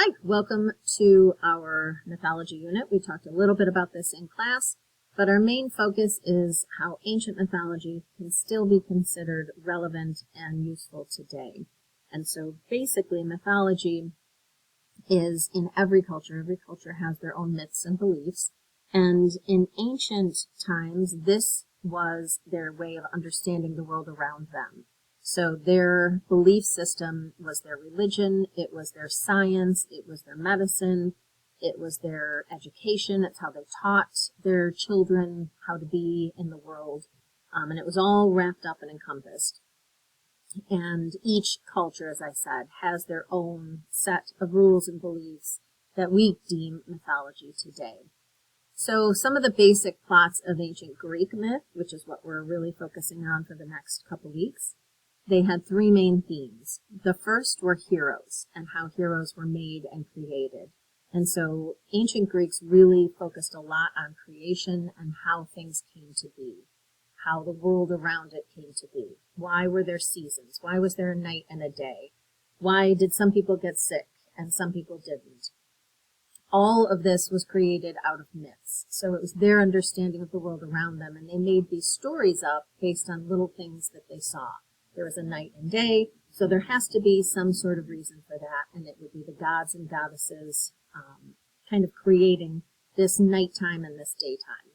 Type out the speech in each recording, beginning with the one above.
Hi, welcome to our mythology unit. We talked a little bit about this in class, but our main focus is how ancient mythology can still be considered relevant and useful today. And so basically mythology is in every culture. Every culture has their own myths and beliefs. And in ancient times, this was their way of understanding the world around them. So their belief system was their religion, it was their science, it was their medicine, it was their education, it's how they taught their children how to be in the world, and it was all wrapped up and encompassed. And each culture, as I said, has their own set of rules and beliefs that we deem mythology today. So some of the basic plots of ancient Greek myth, which is what we're really focusing on for the next couple weeks, they had three main themes. The first were heroes and how heroes were made and created. And so ancient Greeks really focused a lot on creation and how things came to be, how the world around it came to be. Why were there seasons? Why was there a night and a day? Why did some people get sick and some people didn't? All of this was created out of myths. So it was their understanding of the world around them, and they made these stories up based on little things that they saw. There was a night and day, so there has to be some sort of reason for that, and it would be the gods and goddesses kind of creating this nighttime and this daytime.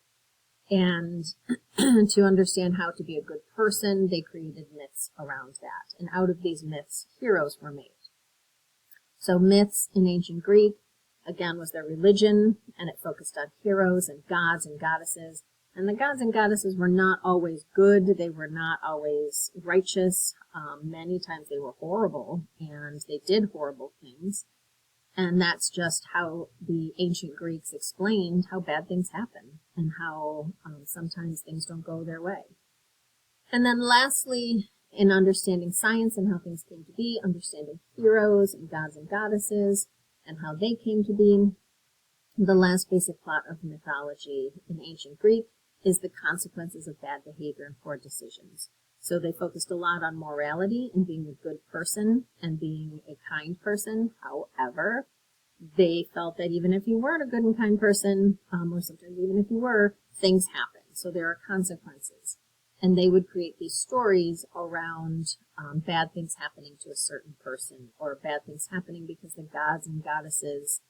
And to understand how to be a good person, they created myths around that. And out of these myths, heroes were made. So myths in ancient Greek, again, was their religion, and it focused on heroes and gods and goddesses. And the gods and goddesses were not always good. They were not always righteous. Many times they were horrible, and they did horrible things. And that's just how the ancient Greeks explained how bad things happen and how sometimes things don't go their way. And then lastly, in understanding science and how things came to be, understanding heroes and gods and goddesses and how they came to be, the last basic plot of mythology in ancient Greek is the consequences of bad behavior and poor decisions. So they focused a lot on morality and being a good person and being a kind person. However, they felt that even if you weren't a good and kind person, or sometimes even if you were, things happen. So there are consequences. And they would create these stories around bad things happening to a certain person, or bad things happening because the gods and goddesses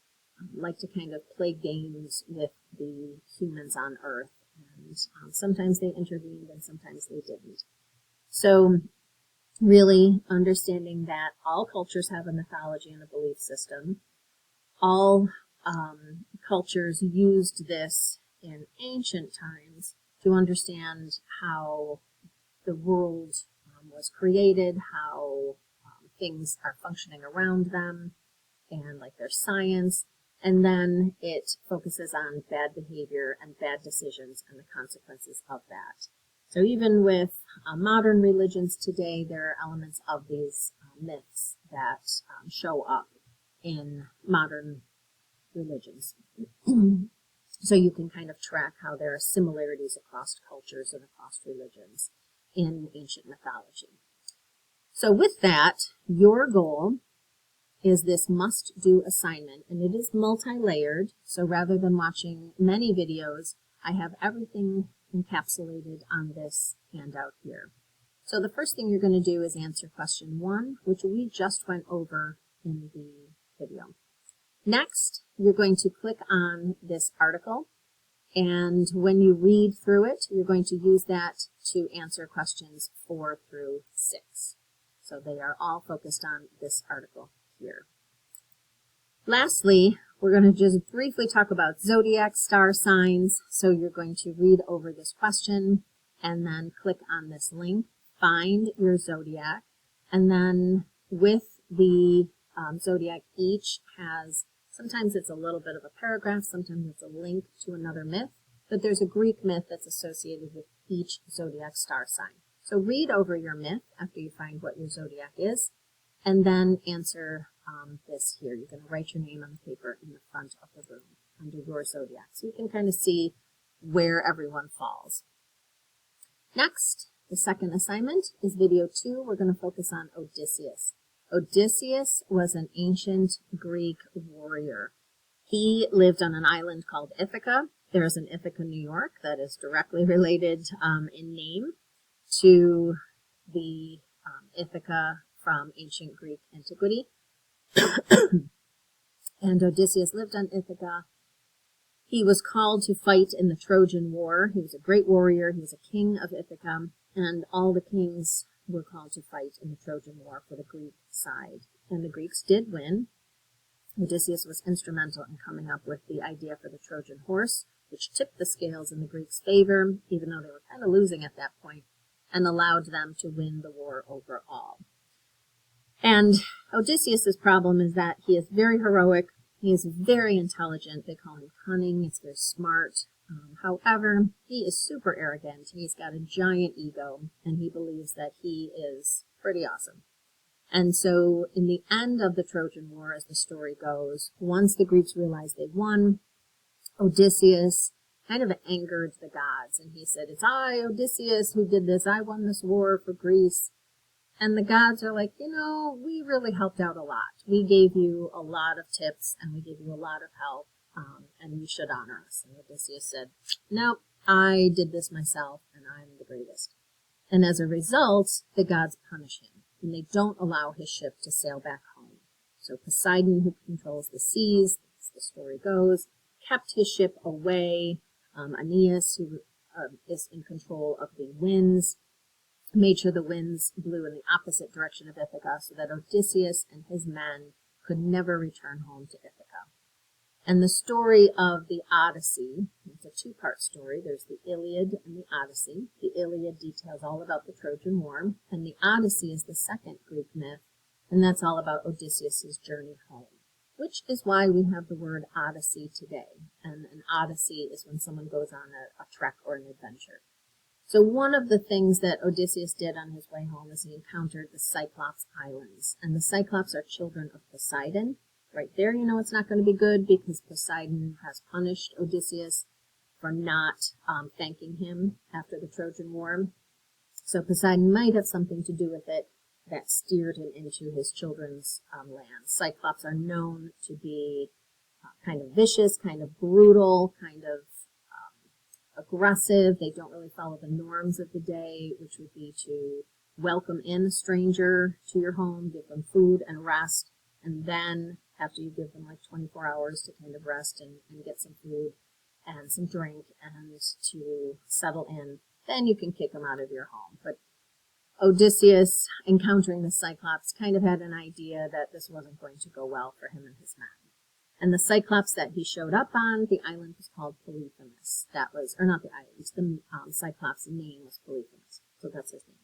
like to kind of play games with the humans on Earth. And sometimes they intervened and sometimes they didn't. So really understanding that all cultures have a mythology and a belief system. All cultures used this in ancient times to understand how the world was created, how things are functioning around them, and like their science. And then it focuses on bad behavior and bad decisions and the consequences of that. So even with modern religions today, there are elements of these myths that show up in modern religions. So you can kind of track how there are similarities across cultures and across religions in ancient mythology. So with that, your goal is this must-do assignment, and it is multi-layered, so rather than watching many videos, I have everything encapsulated on this handout here. So the first thing you're going to do is answer question 1, which we just went over in the video. Next, you're going to click on this article, and when you read through it, you're going to use that to answer questions 4 through 6. So they are all focused on this article here. Lastly, we're going to just briefly talk about zodiac star signs. So you're going to read over this question and then click on this link, find your zodiac, and then with the zodiac, each has, sometimes it's a little bit of a paragraph, sometimes it's a link to another myth, but there's a Greek myth that's associated with each zodiac star sign. So read over your myth after you find what your zodiac is, and then answer this here. You're going to write your name on the paper in the front of the room under your zodiac, so you can kind of see where everyone falls. Next, the second assignment is video 2. We're going to focus on Odysseus. Odysseus was an ancient Greek warrior. He lived on an island called Ithaca. There's an Ithaca, New York, that is directly related in name to the Ithaca from ancient Greek antiquity. And Odysseus lived on Ithaca. He was called to fight in the Trojan War. He was a great warrior. He was a king of Ithaca, and all the kings were called to fight in the Trojan War for the Greek side. And the Greeks did win. Odysseus was instrumental in coming up with the idea for the Trojan horse, which tipped the scales in the Greeks' favor, even though they were kind of losing at that point, and allowed them to win the war overall. And Odysseus' problem is that he is very heroic, he is very intelligent, they call him cunning, he's very smart. However, he is super arrogant, he's got a giant ego, and he believes that he is pretty awesome. And so in the end of the Trojan War, as the story goes, once the Greeks realized they won, Odysseus kind of angered the gods, and he said, "It's I, Odysseus, who did this. I won this war for Greece." And the gods are like, we really helped out a lot. We gave you a lot of tips, and we gave you a lot of help, and you should honor us. And Odysseus said, "No, I did this myself, and I'm the greatest." And as a result, the gods punish him, and they don't allow his ship to sail back home. So Poseidon, who controls the seas, as the story goes, kept his ship away. Aeneas, who is in control of the winds, made sure the winds blew in the opposite direction of Ithaca so that Odysseus and his men could never return home to Ithaca. And the story of the Odyssey, it's a two-part story. There's the Iliad and the Odyssey. The Iliad details all about the Trojan War, and the Odyssey is the second Greek myth, and that's all about Odysseus' journey home, which is why we have the word Odyssey today. And an Odyssey is when someone goes on a trek or an adventure. So one of the things that Odysseus did on his way home is he encountered the Cyclops Islands. And the Cyclops are children of Poseidon. Right there, it's not going to be good because Poseidon has punished Odysseus for not thanking him after the Trojan War. So Poseidon might have something to do with it that steered him into his children's land. Cyclops are known to be kind of vicious, kind of brutal, kind of aggressive. They don't really follow the norms of the day, which would be to welcome in a stranger to your home, give them food and rest, and then after you give them like 24 hours to kind of rest and get some food and some drink and to settle in, then you can kick them out of your home. But Odysseus, encountering the Cyclops, kind of had an idea that this wasn't going to go well for him and his men. And the Cyclops that he showed up on, the island was called Polyphemus. That was, or not the island, the Cyclops' name was Polyphemus. So that's his name.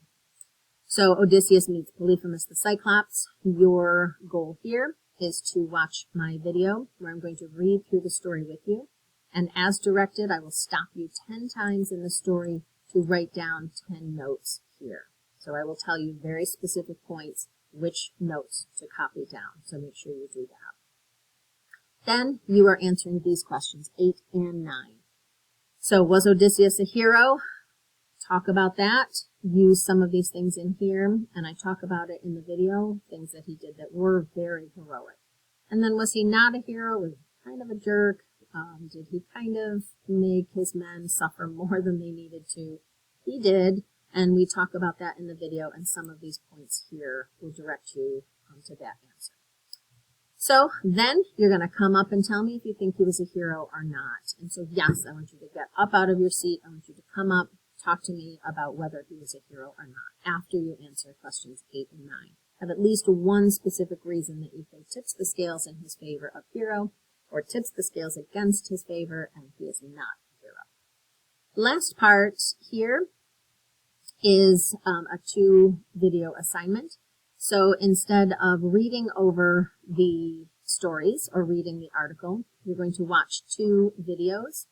So Odysseus meets Polyphemus the Cyclops. Your goal here is to watch my video where I'm going to read through the story with you. And as directed, I will stop you 10 times in the story to write down 10 notes here. So I will tell you very specific points, which notes to copy down. So make sure you do that. Then you are answering these questions, 8 and 9. So was Odysseus a hero? Talk about that. Use some of these things in here, and I talk about it in the video, things that he did that were very heroic. And then was he not a hero? Was he kind of a jerk? Did he kind of make his men suffer more than they needed to? He did, and we talk about that in the video, and some of these points here will direct you to that answer. So then you're going to come up and tell me if you think he was a hero or not. And so yes, I want you to get up out of your seat. I want you to come up, talk to me about whether he was a hero or not after you answer questions 8 and 9. Have at least one specific reason that you think tips the scales in his favor of hero or tips the scales against his favor and he is not a hero. Last part here is a 2-video assignment. So instead of reading over the stories or reading the article, you're going to watch 2 videos.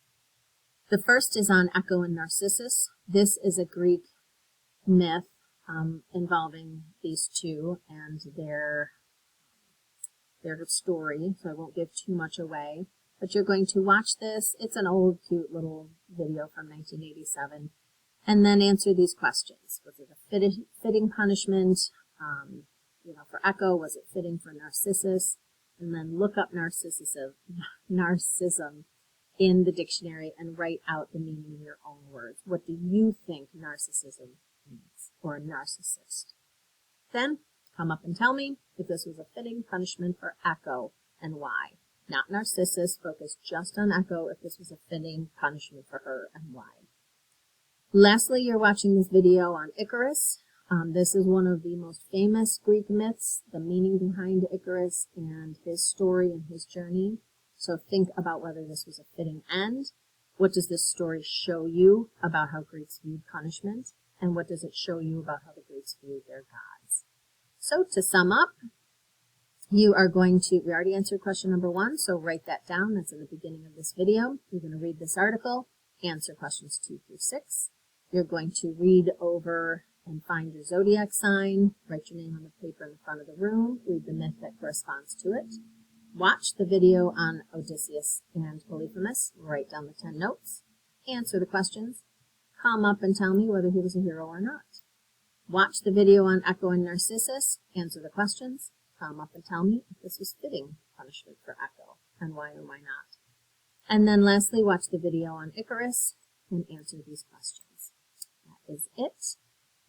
The first is on Echo and Narcissus. This is a Greek myth involving these two and their story, so I won't give too much away. But you're going to watch this. It's an old, cute little video from — and then answer these questions. Was it a fitting punishment? for Echo, was it fitting for Narcissus? And then look up narcissism in the dictionary and write out the meaning in your own words. What do you think narcissism means, or a narcissist? Then come up and tell me if this was a fitting punishment for Echo and why. Not Narcissus, focus just on Echo if this was a fitting punishment for her and why. Lastly, you're watching this video on Icarus. This is one of the most famous Greek myths, the meaning behind Icarus and his story and his journey. So think about whether this was a fitting end. What does this story show you about how Greeks viewed punishment? And what does it show you about how the Greeks viewed their gods? So to sum up, we already answered question number 1, so write that down. That's in the beginning of this video. You're going to read this article, answer questions 2 through 6. You're going to read over and find your zodiac sign, write your name on the paper in the front of the room, read the myth that corresponds to it. Watch the video on Odysseus and Polyphemus, write down the 10 notes, answer the questions, come up and tell me whether he was a hero or not. Watch the video on Echo and Narcissus, answer the questions, come up and tell me if this was fitting punishment for Echo, and why or why not. And then lastly, watch the video on Icarus and answer these questions. That is it.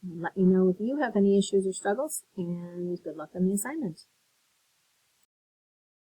Let me know if you have any issues or struggles, and good luck on the assignment.